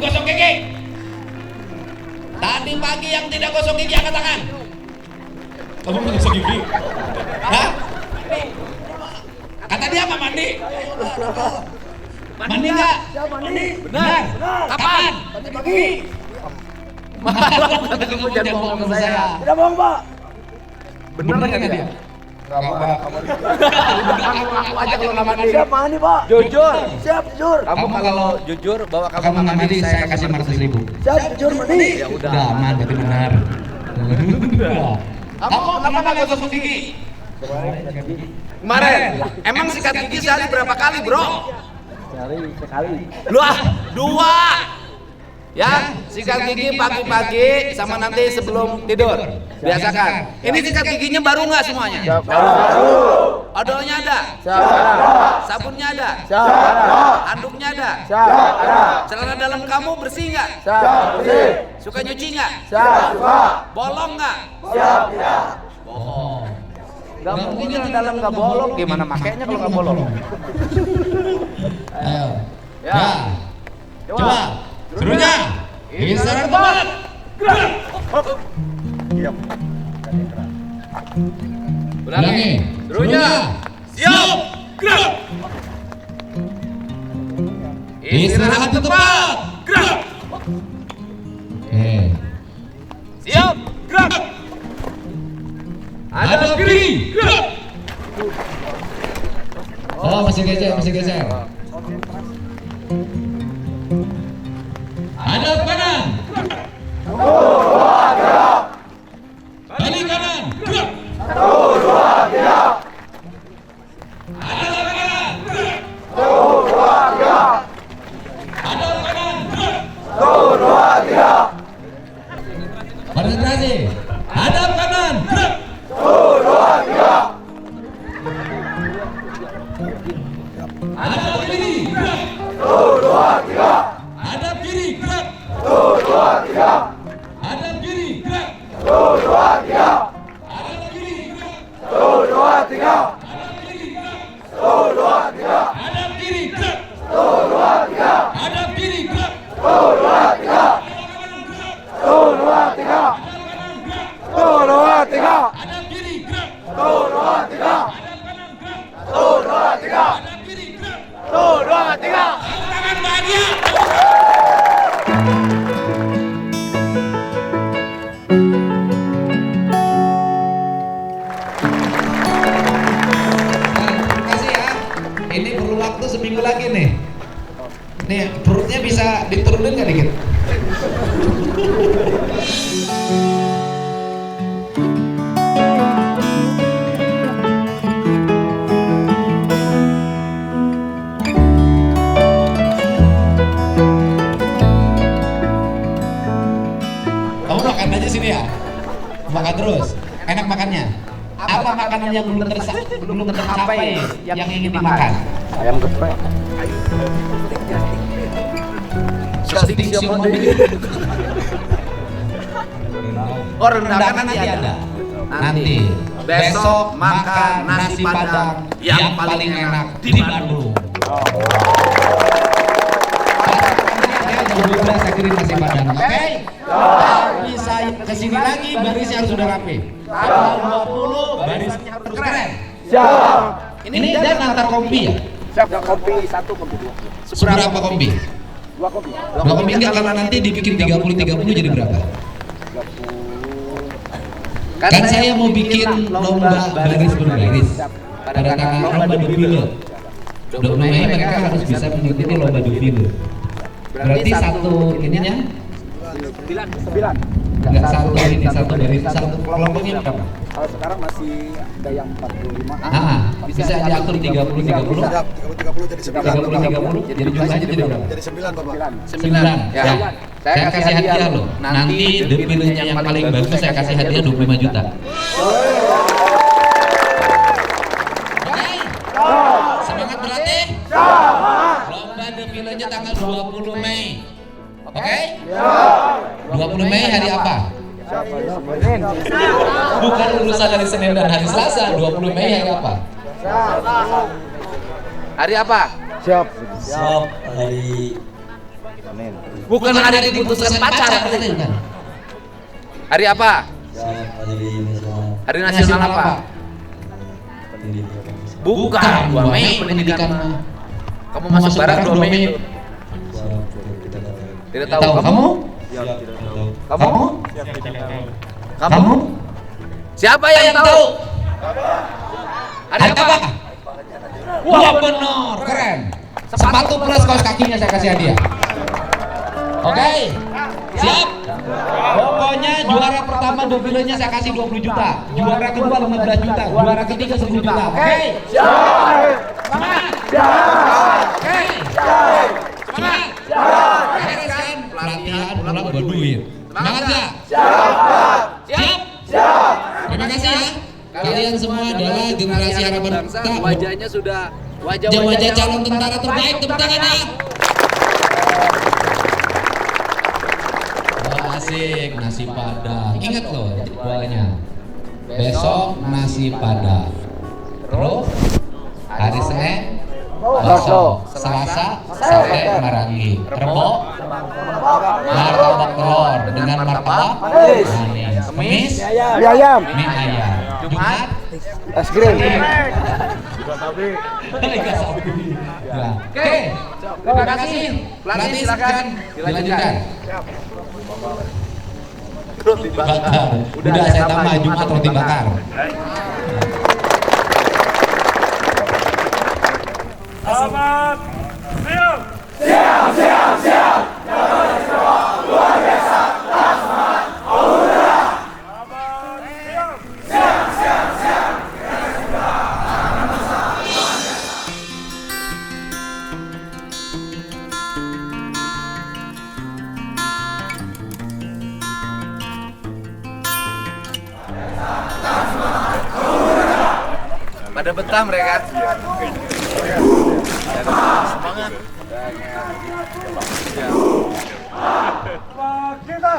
gosok gigi? Tadi pagi yang tidak gosok gigi angkat tangan. Kamu nggak gosok gigi? Hah? Kata dia apa mandi? Mandi nggak? Mandi. Benar. Kapan? Tadi pagi. Kamu jangan bohong sama saya. Tidak bohong, Pak. Benar nggak dia? Aku aja kalau nggak mandi. Siap mandi, Pak. Jujur. Siap jujur. Kamu kalau jujur bahwa kamu Kamu nggak mandi, saya kasih 400.000. Siap jujur mandi. Ya udah. Udah aman, berarti benar. Kamu kenapa nggak gosok gigi? Kemarin, emang sikat gigi sehari berapa kali, bro? Sehari sekali. Lu ah, 2. Ya, sikat gigi pagi-pagi sama nanti sebelum tidur. Biasakan. Ini sikat giginya baru nggak semuanya? Odolnya ada? Sabunnya ada? Handuknya ada? Celana dalam kamu bersih nggak? Suka nyuci nggak? Bolong nggak? Bohong. Gak mungkin celana dalam nggak bolong. Gimana makainya kalau nggak bolong? Ayo. Ya. Coba. Serunya. Istirahat teman. Ulangi. Serunya. Siap. Gerak. Istirahat tepat. Gerak. Oke. Siap. Gerak. Hadap kiri. Gerak. Oh, masih geser, masih geser. Hadap kanan. Balik kanan. Gerak. Hadap kanan. Gerak. Hadap kanan. Gerak. Konsentrasi. Hadap kanan. Gerak. Hadap kiri. Gerak. Hadap kiri. Gerak. Hadap kiri. Gerak. Hadap kiri. Gerak. Hadap kiri. Gerak. Hadap kiri. Gerak. Hadap kiri. Gerak. Tangan bahagia. Terima kasih ya. Ini perlu waktu seminggu lagi nih. Nih perutnya bisa diturunin nggak dikit? Kamu makan aja sini ya. Makan terus. Enak makannya. Apa makanan yang belum tercapai yang ingin dimakan? Ayam geprek. Stik siapa deh? Oh, rendakan nanti ada. Nanti. Besok makan nasi padang yang paling enak di Bandung. Jam 12 saya kirim nasi padang. Oke? Bisa kesini lagi barisnya harus sudah rapi. Tanggal 20 barisnya harus keren. Siap. Ini dan antar kombi ya? Siap. Kopi 1, kopi 2. Seberapa kombi? 2 kopi. Dua kombi enggak, kalau nanti dibikin 30 jadi berapa? Kan saya mau bikin lomba baris berbaris pada tanggal lomba Dufile. 20 Mei mereka harus bisa mengikuti lomba Dufile. Berarti satu ininya 9. enggak satu ini, satu baris, satu kelompoknya berapa? Kalau sekarang masih ada yang 45. Bisa diatur 30 jadi jumlahnya jadi berapa? Jadi 9 Bapak. 9. Ya. Saya kasih hadiah loh. Nanti Dufile-nya yang paling bagus saya kasih hadiah 25 juta. Oke? Semangat berlatih? Lomba Dufile-nya tanggal 20 Mei. Oke? 20 Mei hari apa? Bukan urusan hari Senin dan hari Selasa. 20 Mei hari apa? Hari apa? Siap. Siap hari Bukan hari diputuskan pacar. Hari apa? Hari nasional apa? Bukan, 2 Mei pendidikan. Kamu masuk barat 2 Mei itu. Tidak tahu. Kamu? Kamu? Kamu? Siapa yang tahu? Hari apa? Wah, benar, keren. Sepatu plus kaos kakinya saya kasih hadiah. Oke, siap. Pokoknya juara pertama defilenya saya kasih 20 juta, juara kedua 15 juta, juara ketiga 10 juta. Oke, siap. Semangat. Oke, semangat. Bereskan pelatihan pulang bawa duit. Semangat ya? Siap. Terima kasih ya. Kalian semua adalah generasi harapan bangsa. Wajahnya sudah wajah calon tentara terbaik. Tepuk tangan ya. Asik, nasi padang. Ingat loh jadwalnya. Besok nasi padang. Terus hari Senin bakso, Selasa sate marangi, Rebo martabak telur dengan martabak manis, Kamis Mie ayam. mie ayam, Jumat Es krim. Oke, terima kasih. Pelatih silakan dilanjutkan. Roti Bakar. Udah saya tambah Jumat roti bakar. Selamat siap. Pada betah mereka. Semangat. Kita.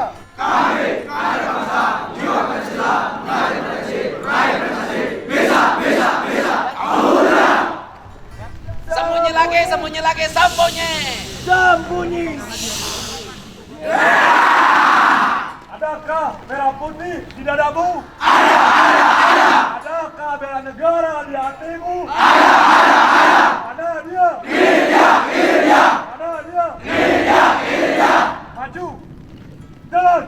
Sembunyi lagi, sambunyi. Adakah merah putih di dadamu? Adakah bela negara di hatimu? Mana dia? Mana dia? Maju. Jalan.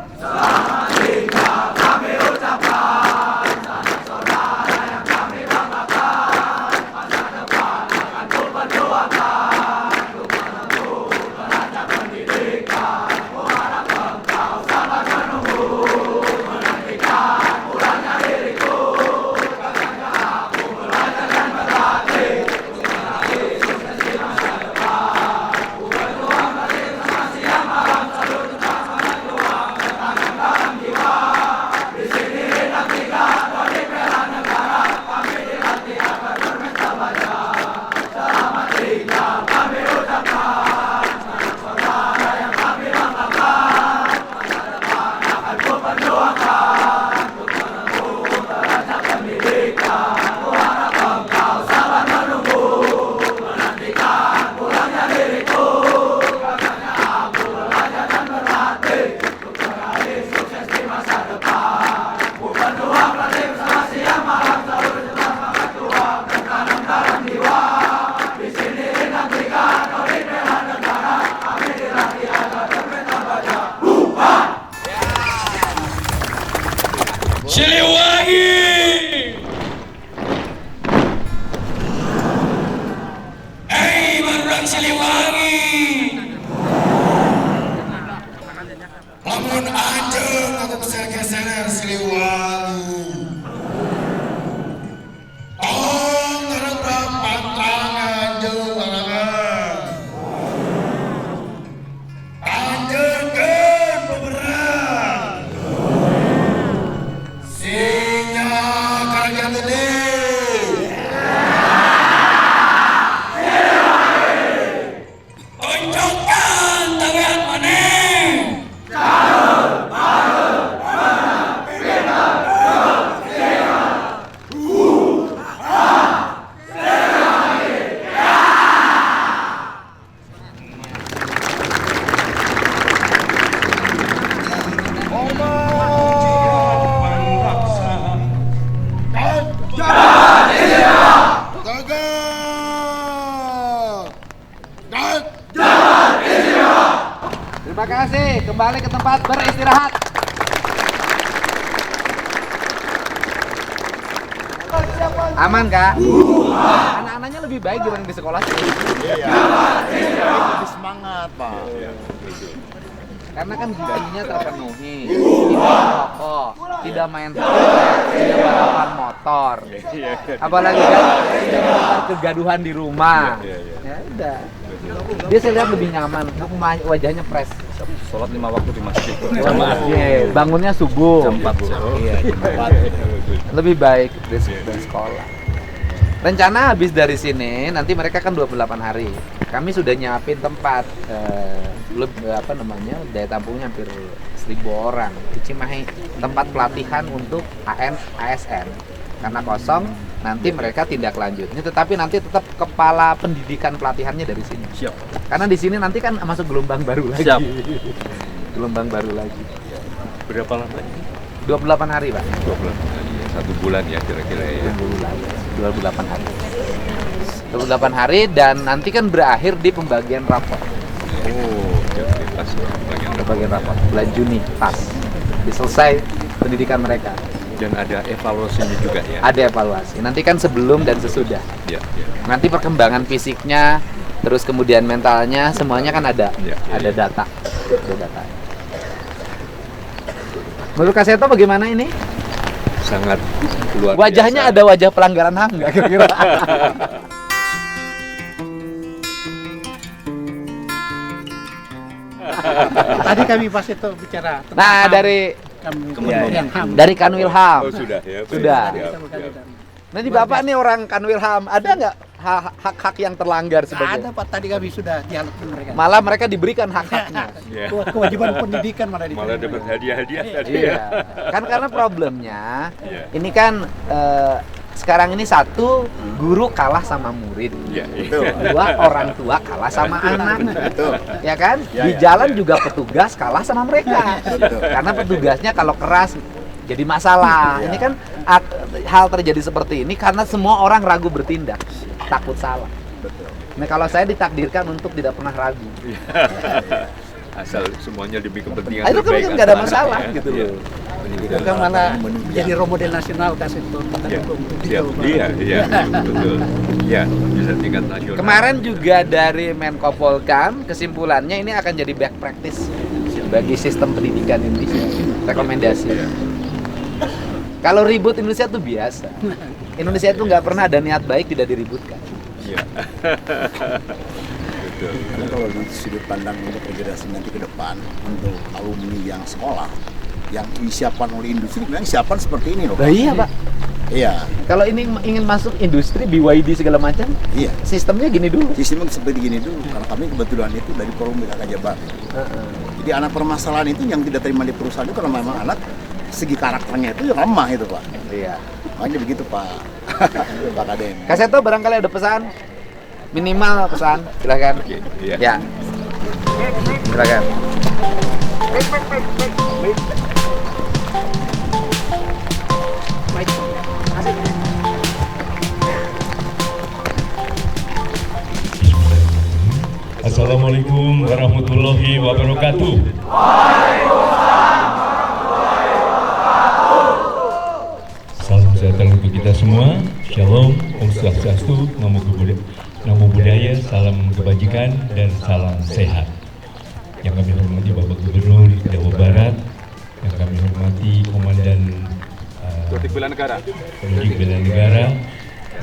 Lamun anjing aku geser-geser Siliwangi. Tong ngerebak pantang anjing larangan. Anjingkeun beberat. Sinya karya gede. Terima kasih. Kembali ke tempat beristirahat. Aman kak? Anak-anaknya lebih baik dibanding di sekolah. Lebih semangat, Pak. Karena kan giginya terpenuhi, tidak merokok, tidak main HP, tidak balapan motor. Apalagi kan tidak melakukan kegaduhan di rumah. Ya udah. Dia saya lihat lebih nyaman, wajahnya fresh. Sholat 5 waktu di masjid. Iya, bangunnya subuh. Jam 4. Iya, lebih baik dari sekolah. Rencana habis dari sini, nanti mereka kan 28 hari. Kami sudah nyiapin tempat, daya tampungnya hampir 1.000 orang di Cimahi. Tempat pelatihan untuk ASN. Karena kosong, nanti mereka tindak lanjutnya. Tetapi nanti tetap kepala pendidikan pelatihannya dari sini. Siap. Karena di sini nanti kan masuk gelombang baru lagi. Siap. Gelombang baru lagi. Berapa lama? 28 hari, Pak. 28 hari. 1 bulan ya kira-kira ya. 28 hari. 28 hari dan nanti kan berakhir di pembagian rapor. Oh, jadi pas Pembagian rapor bulan Juni pas. Selesai pendidikan mereka. Dan ada evaluasinya juga ya. Ada evaluasi. Nanti kan sebelum dan sesudah. Ya. Nanti perkembangan fisiknya, terus kemudian mentalnya, semuanya kan ada. Ya. Ada data. Ada data. Menurut Kak Seto bagaimana ini? Sangat luar Wajahnya biasa. ada wajah pelanggaran HAM nggak kira-kira? Tadi kami pas itu bicara tentang Nah, HAM. dari Kementerian HAM. dari Kanwil HAM. Oh, sudah ya. baik. Sudah. Siap, siap. Nanti Bapak nih orang Kanwil HAM, ada nggak hak-hak yang terlanggar Ada sebagai? Pak, tadi kami sudah dialog dengan mereka. Malah mereka diberikan hak-haknya. Ya. Kewajiban pendidikan malah diberikan. Malah dapat hadiah-hadiah tadi Iya. ya. Kan karena problemnya Iya. ini kan sekarang ini satu guru kalah sama murid. Iya. Dua orang tua kalah sama anak. Betul. Ya kan? Ya, Di ya, jalan juga petugas kalah sama mereka. Karena petugasnya kalau keras jadi masalah. Ya. Ini kan hal terjadi seperti ini karena semua orang ragu bertindak, takut salah. Betul. Nah, kalau saya ditakdirkan untuk tidak pernah ragu. Asal semuanya demi kepentingan Itu kan terbaik nggak ada anak-anak masalah ya. gitu Iya. loh. Pendidikan Kita malah menjadi role model nasional kasih itu. Ya, siap. Iya, betul. Ya, bisa tingkat nasional. Kemarin juga dari Menko Polkam kesimpulannya ini akan jadi best practice bagi sistem pendidikan Indonesia. Rekomendasi. Kalau ribut Indonesia itu biasa. Indonesia itu nggak pernah ada niat baik tidak diributkan. Iya. Betul. Karena kalau dari sudut pandang untuk regenerasi nanti ke depan untuk alumni yang sekolah yang disiapkan oleh industri, memang siapan seperti ini loh. Nah, iya Pak. Iya, Kalau ini ingin masuk industri BYD segala macam, iya. sistemnya gini dulu. Sistemnya seperti gini dulu, karena kami kebetulan itu dari Forum BKK Jabar. Jadi anak permasalahan itu yang tidak terima di perusahaan itu karena memang anak segi karakternya itu yang lemah itu Pak. Iya. Makanya begitu Pak. Pak Kadem. Kak Seto barangkali ada pesan minimal pesan, silakan. Oke, iya. Ya. Silakan. Assalamualaikum warahmatullahi wabarakatuh. Salam sejahtera untuk kita semua. Shalom, Om Swastiastu, Namo Buddhaya, salam kebajikan dan salam sehat. Yang kami hormati Bapak Gubernur Jawa Barat, yang kami hormati Komandan Politik Bela Negara. Politik Bela Negara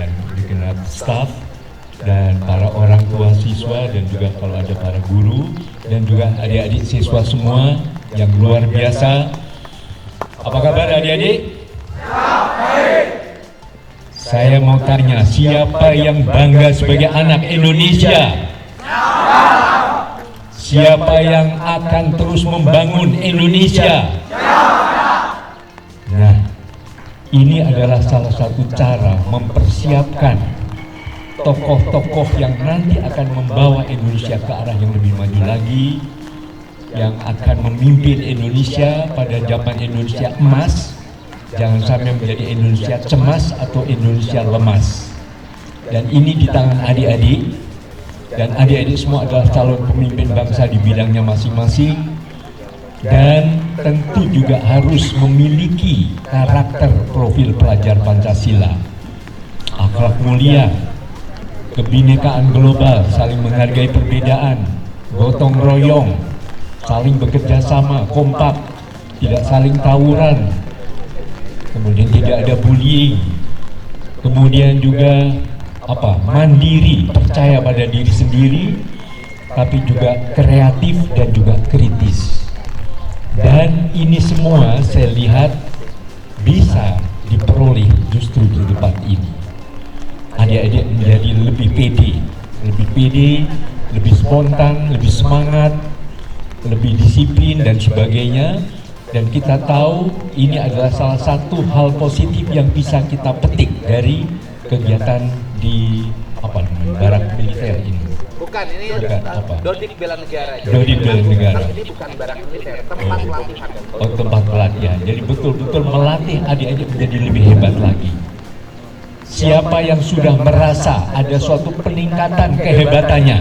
dan dikenal staf dan para orang tua siswa dan juga kalau ada para guru dan juga adik-adik siswa semua yang luar biasa. Apa kabar adik-adik? Saya mau tanya, siapa yang bangga sebagai anak Indonesia? Siapa yang akan terus membangun Indonesia? Nah, ini adalah salah satu cara mempersiapkan tokoh-tokoh yang nanti akan membawa Indonesia ke arah yang lebih maju lagi, yang akan memimpin Indonesia pada zaman Indonesia emas. Jangan sampai menjadi Indonesia cemas atau Indonesia lemas. Dan ini di tangan adik-adik, dan adik-adik semua adalah calon pemimpin bangsa di bidangnya masing-masing. dan tentu juga harus memiliki karakter profil pelajar Pancasila, akhlak mulia, kebinekaan global, saling menghargai perbedaan, gotong royong, saling bekerja sama, kompak, tidak saling tawuran, kemudian tidak ada bullying, kemudian juga mandiri, percaya pada diri sendiri, tapi juga kreatif dan juga kritis. Dan ini semua saya lihat bisa diperoleh justru di tempat ini. Adik-adik menjadi lebih pede, lebih spontan, lebih semangat, lebih disiplin dan sebagainya. Dan kita tahu ini adalah salah satu hal positif yang bisa kita petik dari kegiatan di barak militer ini. Bukan, ini Dodik Bela Negara. Dodik Bela Negara. Ini bukan barak militer, tempat pelatihan. Oh, tempat pelatihan. Jadi betul-betul melatih adik-adik menjadi lebih hebat lagi. Siapa yang sudah merasa ada suatu peningkatan kehebatannya?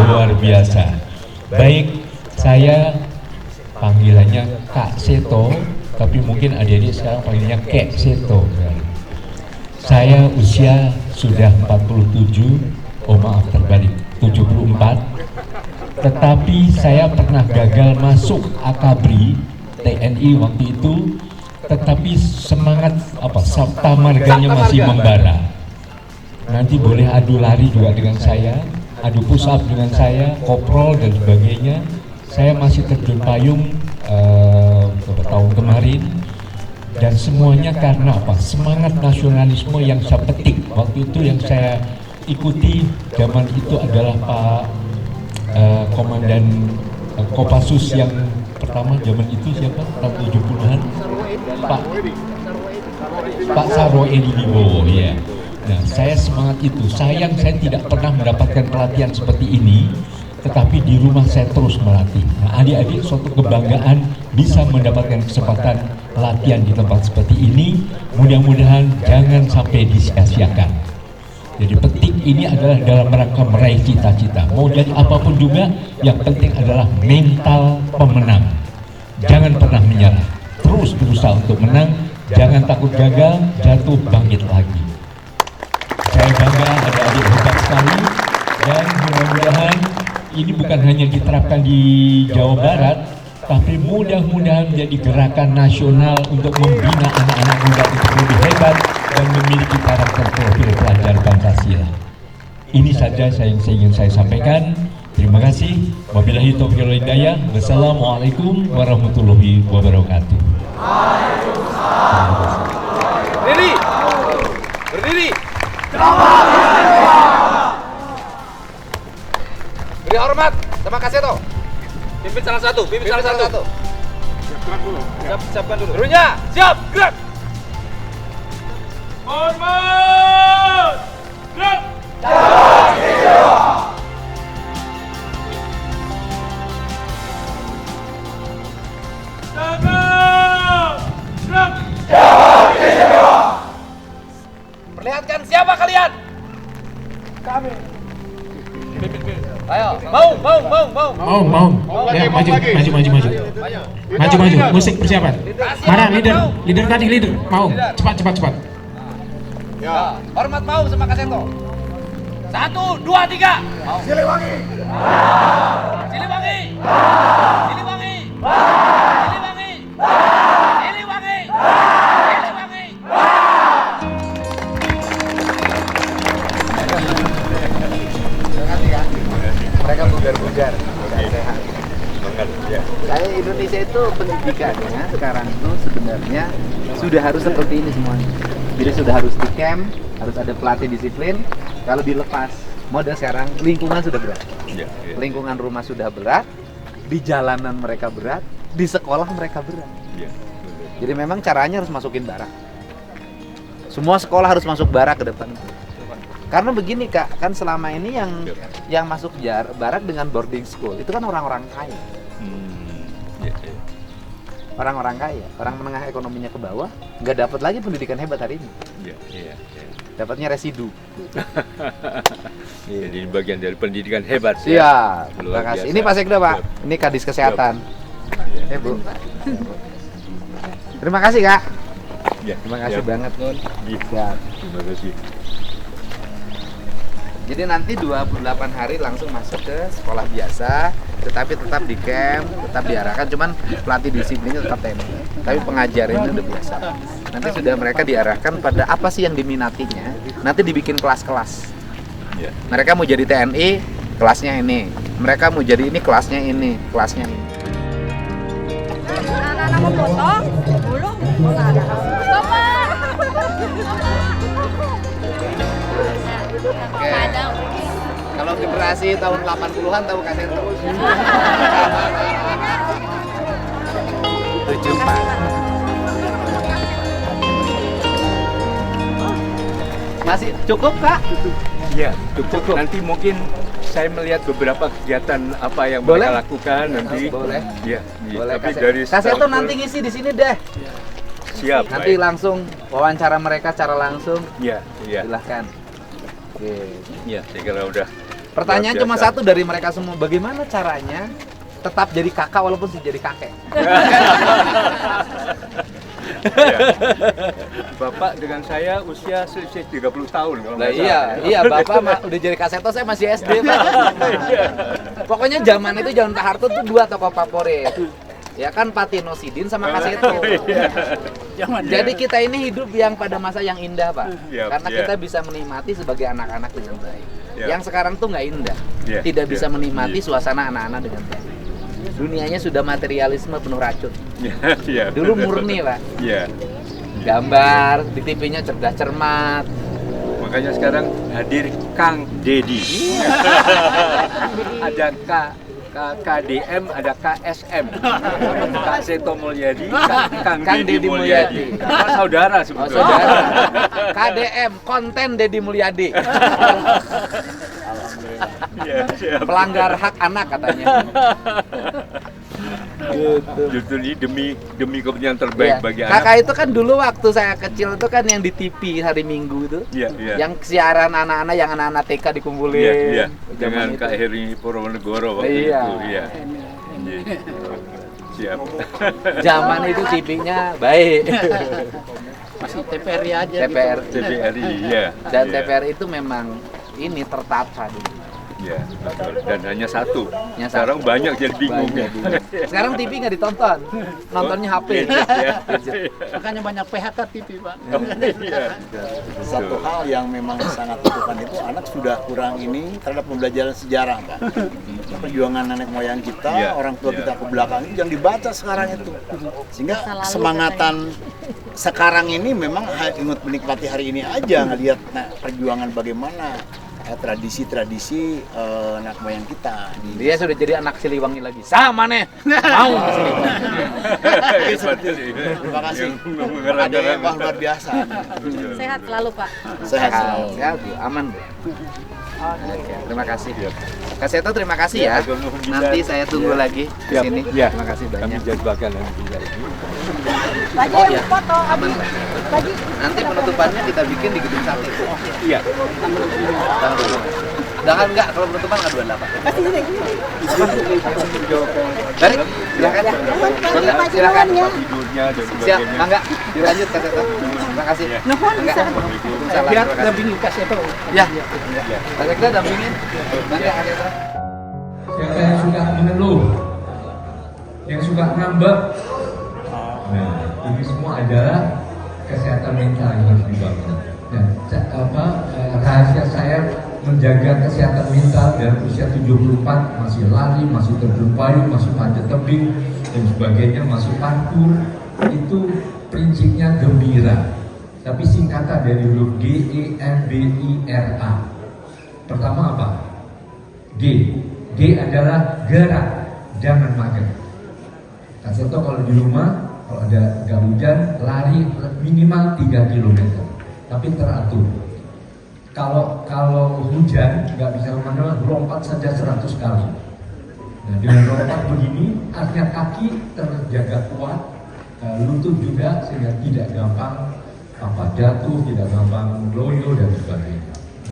Luar biasa. Baik, saya panggilannya Kak Seto, tapi mungkin adik-adik sekarang panggilnya Kek Seto. Saya usia sudah 47, maaf terbalik, 74. Tetapi saya pernah gagal masuk Akabri TNI waktu itu, tetapi semangat sabta marganya masih membara. Nanti boleh adu lari juga dengan saya, adu push up dengan saya, koprol dan sebagainya. Saya masih terjun payung beberapa tahun kemarin. Dan semuanya karena semangat nasionalisme yang saya petik waktu itu, yang saya ikuti zaman itu adalah Pak Komandan Kopassus yang pertama zaman itu siapa? Tahun 70-an? Pak Sarwo Edi Wibowo, ya. Nah, saya semangat itu. Sayang saya tidak pernah mendapatkan pelatihan seperti ini, tetapi di rumah saya terus melatih. Nah, adik-adik suatu kebanggaan bisa mendapatkan kesempatan latihan di tempat seperti ini. Mudah-mudahan jangan sampai disia-siakan. Jadi penting ini adalah dalam rangka meraih cita-cita. Mau jadi apapun juga, yang penting adalah mental pemenang. Jangan pernah menyerah. Terus berusaha untuk menang. Jangan takut gagal, jatuh bangkit lagi. Saya bangga ada adik hebat sekali, dan mudah-mudahan ini bukan hanya diterapkan di Jawa Barat, tapi mudah-mudahan menjadi gerakan nasional untuk membina anak-anak muda untuk lebih hebat dan memiliki karakter profil pelajar Pancasila. Ini saja yang ingin saya sampaikan. Terima kasih. Wabillahi taufiq wal hidayah. Wassalamualaikum warahmatullahi wabarakatuh. Berdiri. Berdiri. Beri hormat sama Kak Seto. Pimpin salah satu. Siapkan dulu. Serunya, siap, gerak. Hormat! Gerak! Perlihatkan siapa kalian? Kami. Ayo, mau. Ya, maju. Musik persiapan. Mana leader tadi leader. Mau. Cepat. Ya, hormat mau sama Kak Seto. 1, 2, 3. Mau. Siliwangi. Mereka bugar-bugar, sehat. Saya Indonesia itu pendidikannya sekarang itu sebenarnya sudah harus seperti ini semuanya. Jadi sudah harus di camp, harus ada pelatih disiplin. Kalau dilepas model sekarang, lingkungan sudah berat. Lingkungan rumah sudah berat, di jalanan mereka berat, di sekolah mereka berat. Jadi memang caranya harus masukin barak. Semua sekolah harus masuk barak ke depan. Karena begini Kak, kan selama ini yang masuk barak dengan boarding school itu kan orang-orang kaya. Orang-orang kaya, orang menengah ekonominya ke bawah, nggak dapat lagi pendidikan hebat hari ini. dapatnya residu. Jadi ini bagian dari pendidikan hebat. Siap, terima Luar kasih. biasa. Ini Pak Sekda, Pak. Siap. Ini Kadis Kesehatan. Bu. Terima kasih, Kak. Ya, Terima kasih siap. banget, Nun. Siap. Terima kasih. Jadi nanti 28 hari langsung masuk ke sekolah biasa, tetapi tetap di camp, tetap diarahkan, cuman pelatih disiplinnya tetap TNI. Tapi pengajarannya udah biasa. Nanti sudah mereka diarahkan pada apa sih yang diminatinya. Nanti dibikin kelas-kelas. Ya. Mereka mau jadi TNI, kelasnya ini. Mereka mau jadi ini, kelasnya ini, kelasnya ini. Anak-anak mau foto? Belum. Nggak ada. Oke. Kalau generasi tahun 80-an tahu Kaseto. 74. Masih cukup, Kak? Iya, cukup. Nanti mungkin saya melihat beberapa kegiatan apa yang Boleh? mereka lakukan nanti. Boleh. Iya, iya. Boleh, Tapi dari Kaseto start- nanti ngisi di sini deh. siap. Nanti baik. langsung wawancara mereka secara langsung. Iya, iya. Silahkan. Oke. Iya, saya kira udah. Pertanyaan luar cuma biasa. satu dari mereka semua. Bagaimana caranya tetap jadi kakak walaupun sudah jadi kakek? Iya. Bapak dengan saya usia selisih 30 tahun kalau Nah, nggak salah. iya, Bapak udah jadi Kaseto, saya masih SD, Pak. Pokoknya zaman itu zaman Pak Harto tuh dua tokoh favorit. Ya kan, Patino Sidin sama Kaseto. Jadi kita ini hidup yang pada masa yang indah, Pak. Iya, Karena iya. kita bisa menikmati sebagai anak-anak dengan baik. Iya. Yang sekarang tuh nggak indah. Iya, Tidak bisa iya, menikmati iya. suasana anak-anak dengan baik. Dunianya sudah materialisme penuh racun. Iya, iya. Dulu murni, Pak. Iya. Gambar, di TV-nya cerdas cermat. Makanya sekarang hadir Kang Dedi. Ada KDM, ada KSM. Kak Seto Mulyadi, Kang Dedi Mulyadi. Apa saudara Oh, sebetulnya. saudara. KDM, konten Dedi Mulyadi. Iya, siap. Pelanggar hak anak katanya. Justru ini demi kepentingan terbaik Iya. bagi Kakak anak. itu kan dulu waktu saya kecil itu kan yang di TV hari Minggu itu. Iya, iya. Yang siaran anak-anak, yang anak-anak TK dikumpulin. Iya, iya. Zaman Dengan itu. Kak Heri Purwonegoro waktu Iya. itu. Iya. Iya. Siap. Zaman itu TV-nya baik. Masih TPRI aja TPR. TVRI, iya. Dan Iya. TPR itu memang ini tertata dulu. Iya, betul. Dan hanya satu. Hanya Sekarang satu. banyak jadi bingung. Banyak bingung. Sekarang TV nggak ditonton, nontonnya HP. Iya. Makanya banyak PHK TV, Pak. Iya. Satu hal yang memang sangat dibutuhkan itu anak sudah kurang ini terhadap pembelajaran sejarah, Pak. Perjuangan nenek moyang kita, Iya, orang tua iya. kita ke belakang itu yang dibaca sekarang itu. Sehingga semangatan sekarang ini memang ingat menikmati hari ini aja, ngelihat perjuangan bagaimana tradisi-tradisi nenek moyang kita. Dia sudah jadi anak Siliwangi lagi. Sama nih. Mau ke Siliwangi. Terima kasih. Yang Ada yang luar biasa. Sehat selalu, Pak. Sehat selalu. Sehat, Bu. Aman, Bu. Oke, terima kasih. Kak Seto, terima kasih ya. Nanti saya tunggu lagi di sini. Ya. Terima kasih Kami banyak. jadwalkan nanti lagi. Bagi Oh, yang ya. foto, Aman. Abi. Bagi. Nanti penutupannya kita bikin di gedung sate. Iya. Jangan enggak, kalau penutupan nggak 28. Kasih sini. Baik, silakan. Enggak, silakan. Tidurnya dan Siap, sebagainya. enggak. Dilanjut Kak Seto. Terima kasih. Nuhun Enggak. bisa. Waalaikumsalam. Biar Terima kasih. dampingi Kak Seto. Ya. Kak Seto dampingin. Bangga Kak Seto. Siapa yang suka mengeluh, yang suka ngambek. Nah, ini semua adalah kesehatan mental yang harus dibangun. Dan rahasia saya menjaga kesehatan mental dalam usia 74, masih lari, masih terjun payung, masih panjat tebing dan sebagainya, masih parkur, itu prinsipnya gembira. Tapi singkatan dari huruf GEMBIRA. Pertama apa? G. G adalah gerak, jangan mager. Kak Seto kalau di rumah, kalau ada nggak hujan, lari minimal 3 km, tapi teratur. Kalau hujan nggak bisa kemana-mana, lompat saja 100 kali. Nah, dengan lompat begini, artinya kaki terjaga kuat, lutut juga sehingga tidak gampang jatuh, tidak gampang loyo dan sebagainya.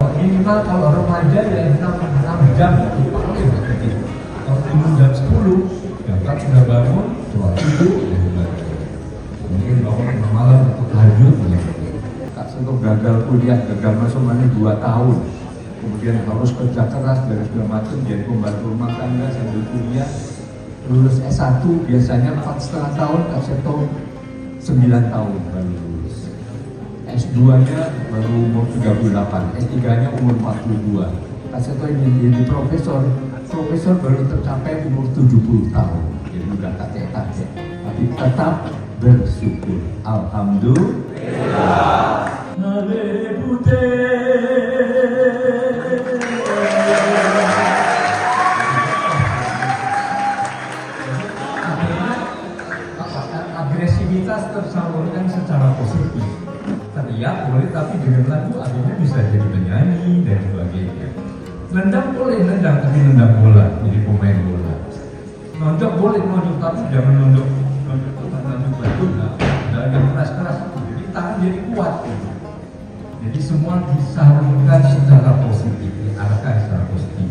Minimal kalau remaja ya 6 jam itu paling efektif. Kalau tidur jam 10, berangkat sudah bangun, sholat tidur, dan sebagainya. Mungkin bangun malam untuk tahajud, ya. Kak Sento gagal kuliah, gagal masuk mana 2 tahun. Kemudian harus kerja keras dari segala macam, jadi pembantu rumah tangga sambil kuliah. Lulus S1 biasanya 4,5 tahun, Kak Sento 9 tahun baru lulus. S2-nya baru umur 38, S3-nya umur 42. Kak Sento ingin jadi profesor baru tercapai umur 70 tahun. Jadi udah kakek-kakek, tapi tetap bersyukur. Alhamdulillah. Agresivitas tersalurkan secara positif. Teriak boleh, tapi dengan lagu akhirnya bisa jadi penyanyi dan sebagainya. Nendang boleh nendang, tapi nendang bola, jadi pemain bola. Nonjok boleh nonjok, tapi jangan nonjok batu, dan yang keras-keras. Jadi tangan jadi kuat. Jadi semua disalurkan secara positif, diarahkan secara positif.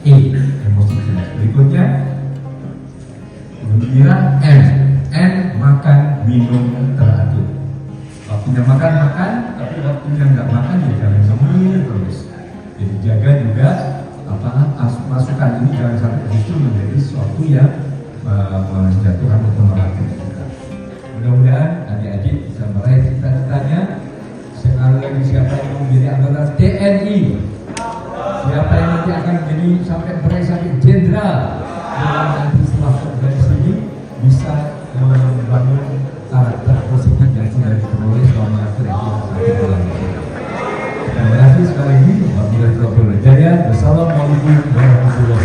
Emosi. Berikutnya, gembira N makan minum teratur. Waktunya makan, tapi waktunya nggak makan ya jangan semir terus. Jadi jaga juga masukan ini jangan sampai justru menjadi sesuatu yang menjatuhkan atau melatih kita. Mudah-mudahan adik-adik bisa meraih cita-citanya. Sekali lagi, siapa yang mau menjadi anggota TNI, siapa yang nanti akan menjadi sampai jenderal, dan nanti setelah dari sini bisa membangun karakter positif yang sudah diperoleh selama kerja. Terima kasih sekali lagi. Wabillahi taufiq wal hidayah. Wassalamualaikum warahmatullahi wabarakatuh.